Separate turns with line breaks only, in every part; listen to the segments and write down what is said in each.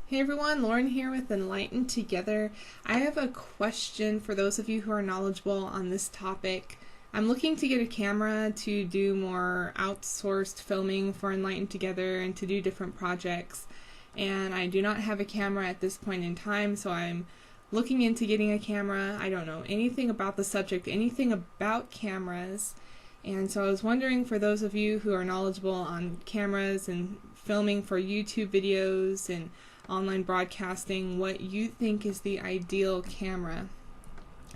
Hey everyone, Lauren here with Enlighten Together. I have a question for those of you who are knowledgeable on this topic. I'm looking to get a camera to do more outsourced filming for Enlighten Together and to do different projects. And I do not have a camera at this point in time, so I'm looking into getting a camera. I don't know anything about the subject, anything about cameras. And so I was wondering, for those of you who are knowledgeable on cameras and filming for YouTube videos and online broadcasting, what you think is the ideal camera.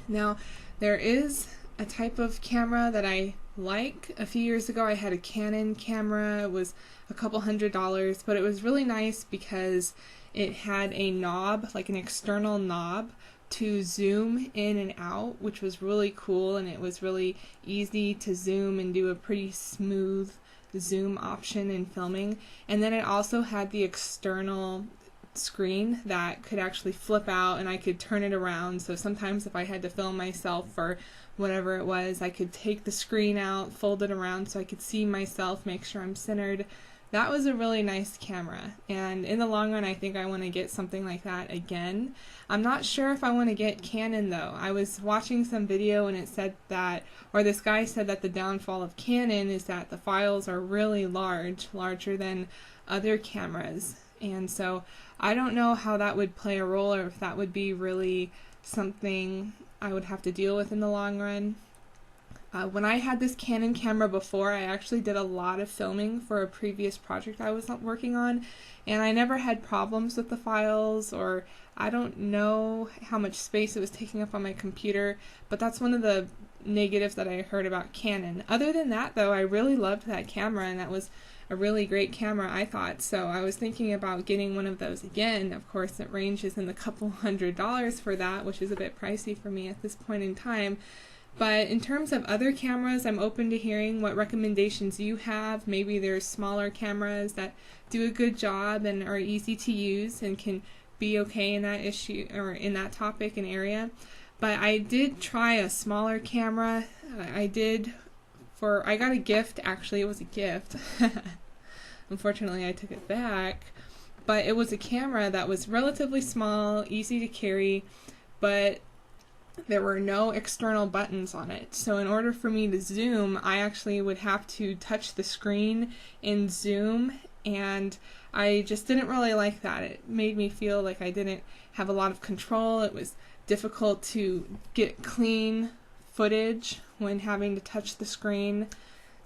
Now, there is a type of camera that I like. A few years ago I had a Canon camera. It was a couple $100s, but it was really nice because it had a knob, like an external knob, to zoom in and out, which was really cool, and it was really easy to zoom and do a pretty smooth zoom option in filming. And then it also had the external screen that could actually flip out, and I could turn it around, so sometimes if I had to film myself or whatever it was, I could take the screen out, fold it around so I could see myself, make sure I'm centered. That was a really nice camera, and in the long run I think I want to get something like that again. I'm not sure if I want to get Canon though. I was watching some video and it said that, or this guy said that the downfall of Canon is that the files are really large, larger than other cameras. And so I don't know how that would play a role, or if that would be really something I would have to deal with in the long run. When I had this Canon camera before, I actually did a lot of filming for a previous project I was working on, and I never had problems with the files, or I don't know how much space it was taking up on my computer, but that's one of the negatives that I heard about Canon. Other than that though, I really loved that camera, and that was a really great camera, I thought. So I was thinking about getting one of those again. Of course, it ranges in the couple $100s for that, which is a bit pricey for me at this point in time. But in terms of other cameras, I'm open to hearing what recommendations you have. Maybe there's smaller cameras that do a good job and are easy to use and can be okay in that issue or in that topic and area. But I did try a smaller camera. I got a gift, actually. It was a gift. Unfortunately, I took it back. But it was a camera that was relatively small, easy to carry, but there were no external buttons on it. So in order for me to zoom, I actually would have to touch the screen in zoom, and I just didn't really like that. It made me feel like I didn't have a lot of control. It was difficult to get clean footage when having to touch the screen.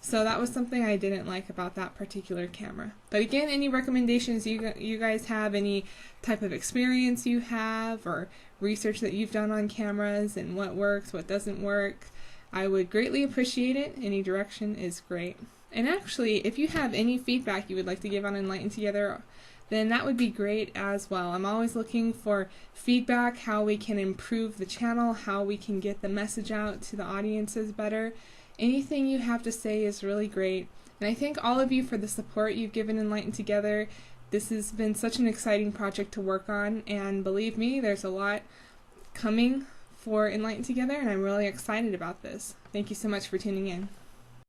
So that was something I didn't like about that particular camera. But again, any recommendations you guys have, any type of experience you have, or research that you've done on cameras and what works, what doesn't work, I would greatly appreciate it. Any direction is great. And actually, if you have any feedback you would like to give on Enlighten Together, then that would be great as well. I'm always looking for feedback, how we can improve the channel, how we can get the message out to the audiences better. Anything you have to say is really great. And I thank all of you for the support you've given Enlighten Together. This has been such an exciting project to work on, and believe me, there's a lot coming for Enlighten Together, and I'm really excited about this. Thank you so much for tuning in.